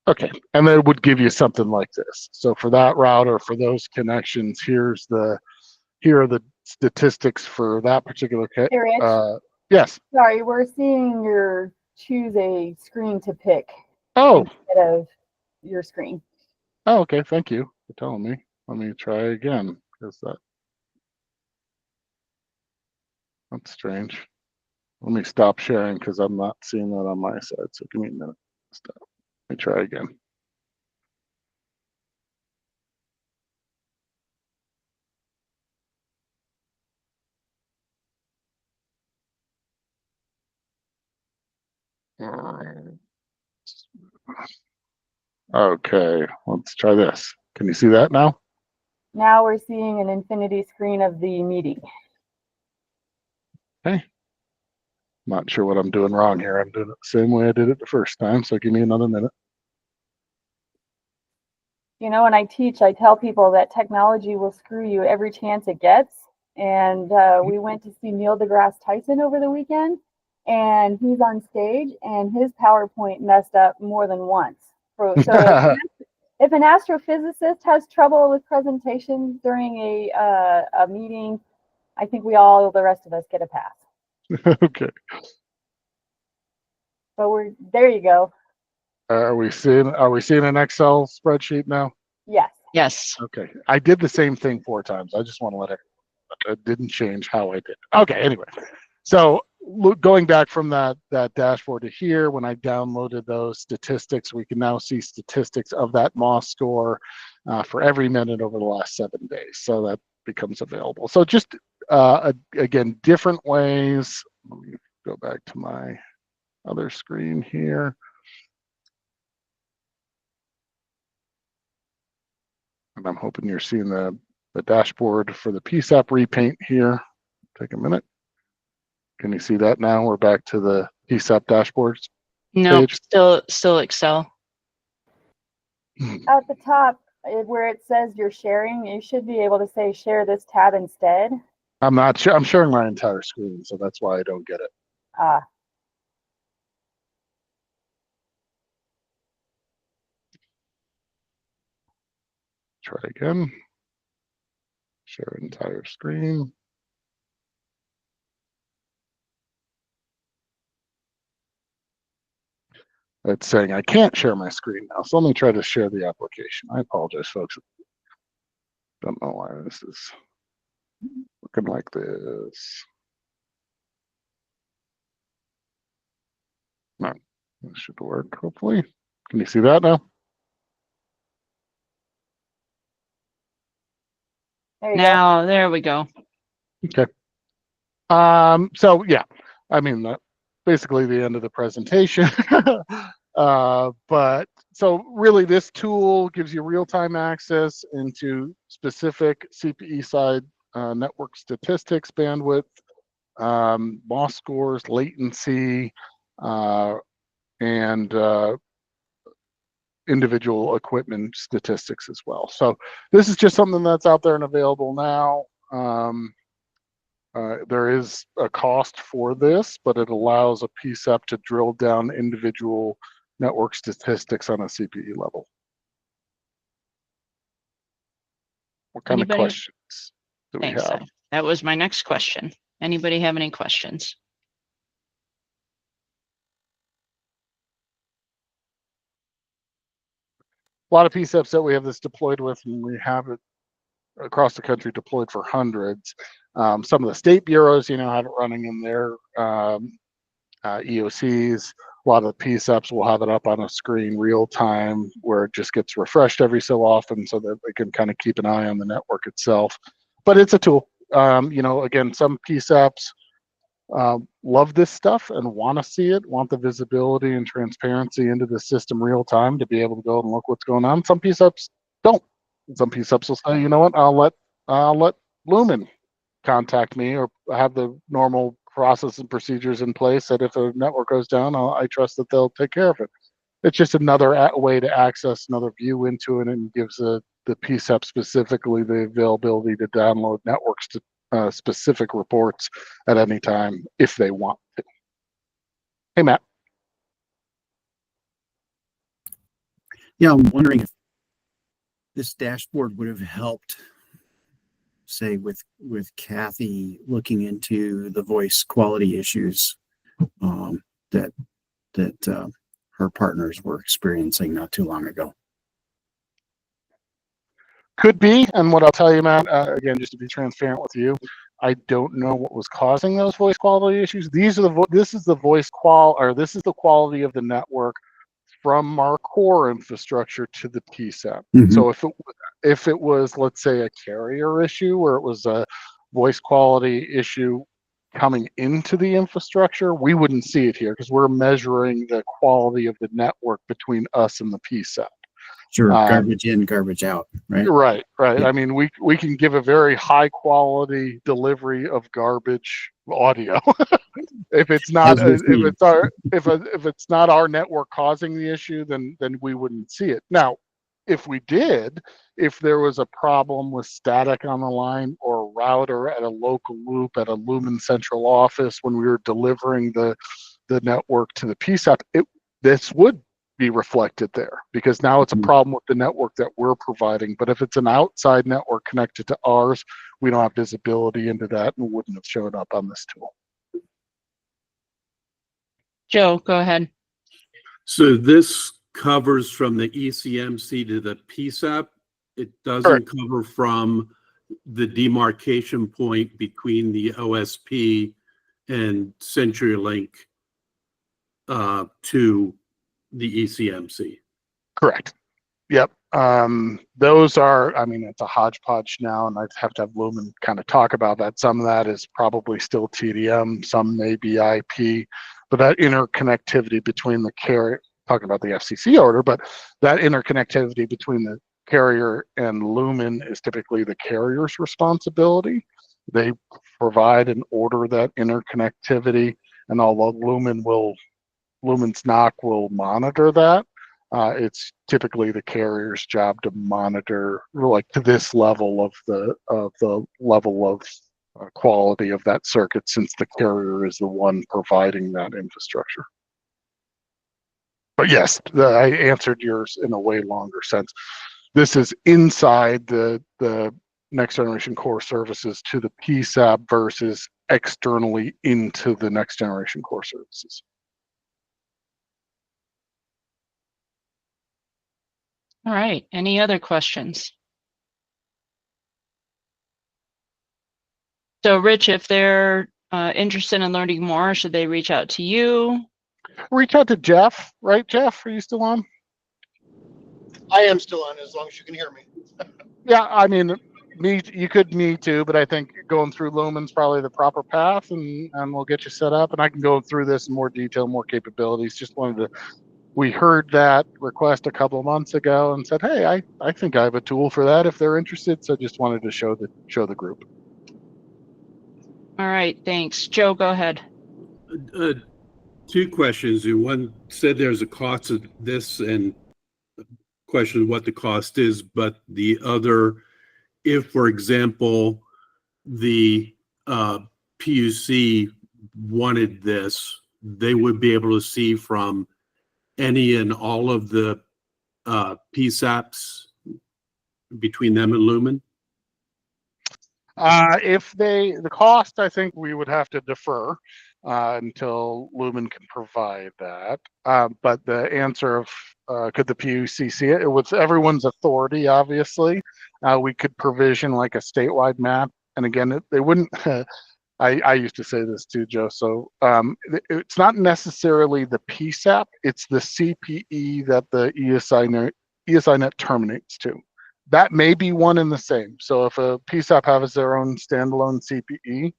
Okay, and then it would give you something like this. So for that router, for those connections, here are the statistics for that particular case. Rich, Yes. sorry, we're seeing your choose a screen to pick Oh. instead of your screen. Oh, okay. Thank you for telling me. Let me try again. Because that's strange. Let me stop sharing because I'm not seeing that on my side. So give me a minute. Stop. Let me try again. Okay, let's try this. Can you see that now? Now we're seeing an infinity screen of the meeting. Okay. Not sure what I'm doing wrong here. I'm doing it the same way I did it the first time, so give me another minute. You know, when I teach, I tell people that technology will screw you every chance it gets. And we went to see Neil deGrasse Tyson over the weekend, and he's on stage, and his PowerPoint messed up more than once. So if an astrophysicist has trouble with presentations during a meeting, I think the rest of us get a pass. Okay. So there you go. Are we seeing an Excel spreadsheet now? Yes. Yes. Okay. I did the same thing 4 times. I just want to let it didn't change how I did it. Okay, anyway. So going back from that dashboard to here, when I downloaded those statistics, we can now see statistics of that MOS score for every minute over the last 7 days. So that becomes available. So just again, different ways. Let me go back to my other screen here. And I'm hoping you're seeing the dashboard for the PSAP repaint here. Take a minute. Can you see that now? We're back to the PSAP dashboards. No, Page. still Excel. At the top, where it says you're sharing, you should be able to say share this tab instead. I'm not sure. I'm sharing my entire screen, so that's why I don't get it. Ah. Try again. Share entire screen. It's saying I can't share my screen now, so let me try to share the application. I apologize, folks. Don't know why this is looking like this. No, this should work, hopefully. Can you see that now? There you go. Now, there we go. Okay. So yeah, I mean, basically the end of the presentation. But so really this tool gives you real-time access into specific CPE side network statistics, bandwidth, MOS scores, latency, and individual equipment statistics as well. So this is just something that's out there and available now. There is a cost for this, but it allows a PSAP to drill down individual network statistics on a CPE level. What kind Anybody? of questions do we Thanks. have? That was my next question. Anybody have any questions? A lot of PSAPs that we have this deployed with, and we have it across the country deployed for hundreds. Some of the state bureaus, have it running in their EOCs. A lot of the PSAPs will have it up on a screen real time where it just gets refreshed every so often so that they can kind of keep an eye on the network itself. But it's a tool. Again, some PSAPs love this stuff and want to see it, want the visibility and transparency into the system real time to be able to go and look what's going on. Some PSAPs don't. Some PSAPs will say, you know what, I'll let Lumen contact me or have the normal process and procedures in place that if a network goes down, I trust that they'll take care of it. It's just another way to access another view into it and gives the PSAP specifically the availability to download networks to specific reports at any time if they want to. Hey, Matt. Yeah, I'm wondering if this dashboard would have helped, say, with Kathy looking into the voice quality issues that her partners were experiencing not too long ago. Could be, and what I'll tell you, Matt, again, just to be transparent with you, I don't know what was causing those voice quality issues. This is the quality of the network from our core infrastructure to the PSAP. Mm-hmm. So if it was, let's say, a carrier issue or it was a voice quality issue coming into the infrastructure, we wouldn't see it here because we're measuring the quality of the network between us and the PSAP. Sure, garbage in, garbage out, right? Right, right. Yeah. I mean, we can give a very high quality delivery of garbage audio. If it's not As we've seen. if it's not our network causing the issue, then we wouldn't see it. Now, if we did, if there was a problem with static on the line or a router at a local loop at a Lumen central office when we were delivering the network to the PSAP, this would be reflected there because now it's a problem with the network that we're providing. But if it's an outside network connected to ours, we don't have visibility into that and wouldn't have showed up on this tool. Joe, go ahead. So this covers from the ECMC to the PSAP. It doesn't cover from the demarcation point between the OSP and CenturyLink to the ECMC. Correct. Yep. Those are, I mean, it's a hodgepodge now, and I'd have to have Lumen kind of talk about that. Some of that is probably still TDM, some may be IP, but that interconnectivity between the carrier, talking about the FCC order, but that interconnectivity between the carrier and Lumen is typically the carrier's responsibility. They provide and order that interconnectivity, and although Lumen's NOC will monitor that, it's typically the carrier's job to monitor, like, to this level of the level of quality of that circuit, since the carrier is the one providing that infrastructure. But yes, I answered yours in a way longer sense. This is inside the next generation core services to the PSAP versus externally into the next generation core services. All right. Any other questions? So, Rich, if they're interested in learning more, should they reach out to you? Reach out to Jeff, right? Jeff, are you still on? I am still on as long as you can hear me. Yeah, I mean, you could me too, but I think going through Lumen's probably the proper path, and we'll get you set up. And I can go through this in more detail, more capabilities. Just wanted to. We heard that request a couple of months ago and said, hey, I think I have a tool for that if they're interested. So just wanted to show the group. All right, thanks. Joe, go ahead. Two questions. One said there's a cost of this and question what the cost is, but the other, if, for example, the PUC wanted this, they would be able to see from any and all of the PSAPs between them and Lumen? If the cost, I think we would have to defer until Lumen can provide that. But the answer of could the PUC see it? It was everyone's authority, obviously. We could provision like a statewide map. And again, they wouldn't, I used to say this too, Joe. So it's not necessarily the PSAP, it's the CPE that the ESInet terminates to. That may be one and the same. So if a PSAP has their own standalone CPE,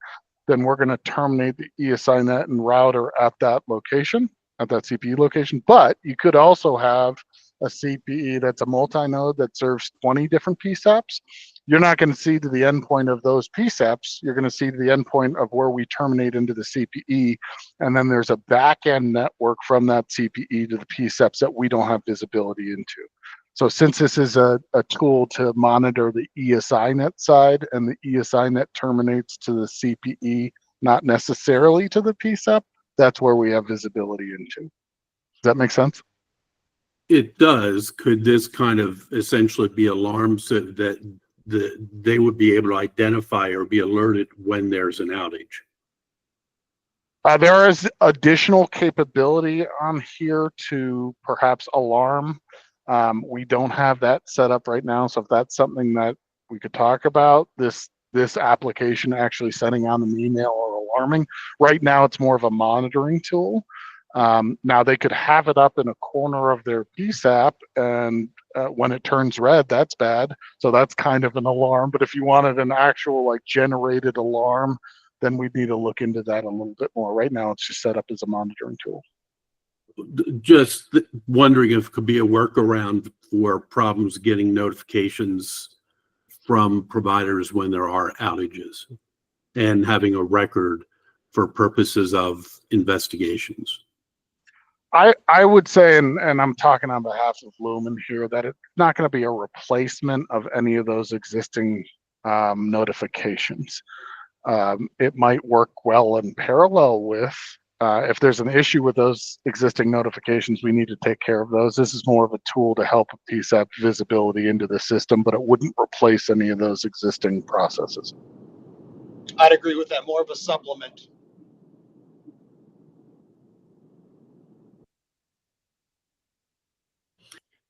then we're going to terminate the ESInet and router at that location, at that CPE location. But you could also have a CPE that's a multi-node that serves 20 different PSAPs. You're not going to see to the endpoint of those PSAPs. You're going to see to the endpoint of where we terminate into the CPE. And then there's a back-end network from that CPE to the PSAPs that we don't have visibility into. So since this is a tool to monitor the ESInet side, and the ESInet terminates to the CPE, not necessarily to the PSAP, that's where we have visibility into. Does that make sense? It does. Could this kind of essentially be alarms so that they would be able to identify or be alerted when there's an outage? There is additional capability on here to perhaps alarm. We don't have that set up right now, so if that's something that we could talk about, this application actually sending out an email or alarming. Right now, it's more of a monitoring tool. Now they could have it up in a corner of their PSAP, and when it turns red, that's bad. So that's kind of an alarm. But if you wanted an actual like generated alarm then we need to look into that a little bit more. Right now, it's just set up as a monitoring tool. Just wondering if it could be a workaround for problems getting notifications from providers when there are outages and having a record for purposes of investigations. I would say, and I'm talking on behalf of Lumen here, that it's not going to be a replacement of any of those existing notifications. It might work well in parallel with, if there's an issue with those existing notifications, we need to take care of those. This is more of a tool to help with PSAP visibility into the system, but it wouldn't replace any of those existing processes. I'd agree with that. More of a supplement.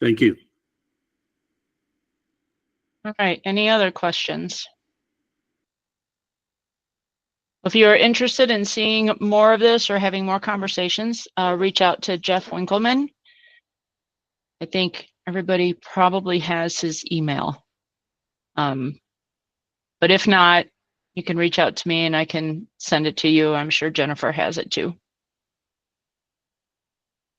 Thank you. All right, any other questions? If you're interested in seeing more of this or having more conversations, reach out to Jeff Winkleman. I think everybody probably has his email. But if not, you can reach out to me and I can send it to you. I'm sure Jennifer has it too.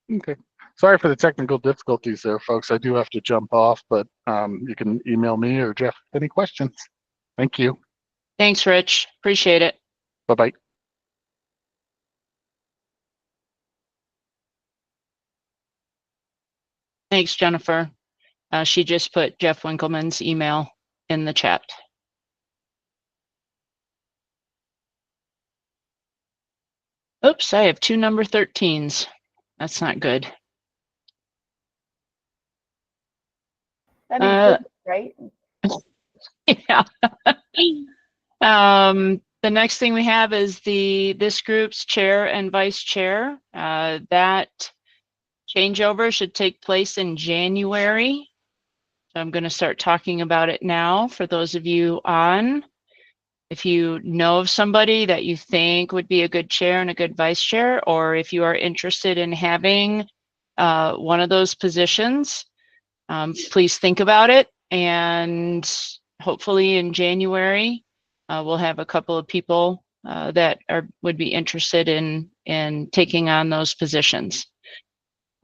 Okay. Sorry for the technical difficulties there, folks. I do have to jump off, but you can email me or Jeff any questions. Thank you. Thanks, Rich. Appreciate it. Bye-bye. Thanks, Jennifer. She just put Jeff Winkleman's email in the chat. Oops, I have two number 13s. That's not good. That means good, right? Yeah. The next thing we have is this group's chair and vice chair. That changeover should take place in January. So I'm going to start talking about it now for those of you on. If you know of somebody that you think would be a good chair and a good vice chair, or if you are interested in having one of those positions, please think about it. And hopefully in January, we'll have a couple of people that would be interested in taking on those positions.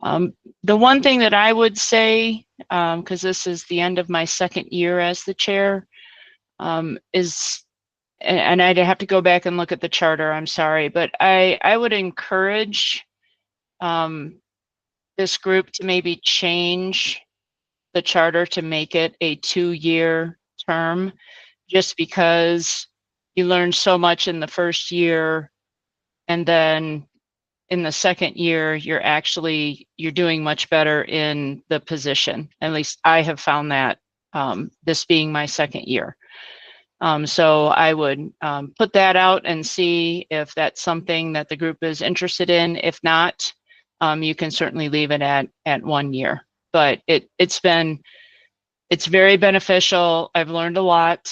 The one thing that I would say, because this is the end of my second year as the chair, is, and I'd have to go back and look at the charter, I'm sorry, but I would encourage this group to maybe change the charter to make it a 2-year term, just because you learn so much in the first year, and then in the second year, you're doing much better in the position. At least I have found that, this being my second year. So I would put that out and see if that's something that the group is interested in. If not, you can certainly leave it at 1 year. But it's very beneficial. I've learned a lot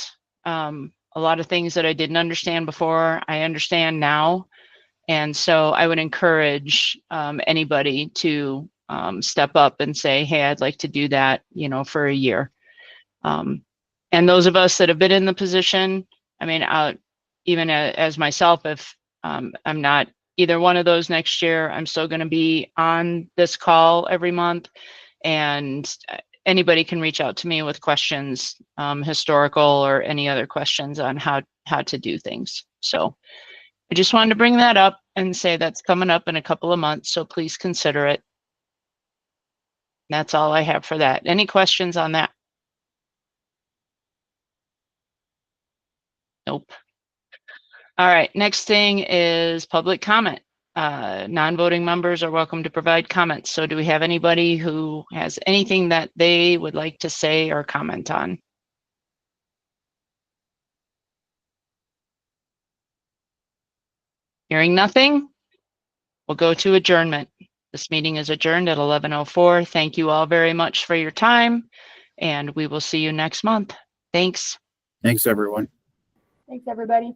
of things that I didn't understand before, I understand now. And so I would encourage anybody to step up and say, hey, I'd like to do that, for a year. And those of us that have been in the position, I mean, even as myself, if I'm not either one of those next year, I'm still going to be on this call every month. And anybody can reach out to me with questions, historical or any other questions on how to do things. So I just wanted to bring that up and say that's coming up in a couple of months, so please consider it. That's all I have for that. Any questions on that? Nope. All right, next thing is public comment. Non-voting members are welcome to provide comments. So do we have anybody who has anything that they would like to say or comment on? Hearing nothing, we'll go to adjournment. This meeting is adjourned at 11:04. Thank you all very much for your time, and we will see you next month. Thanks. Thanks, everyone. Thanks, everybody.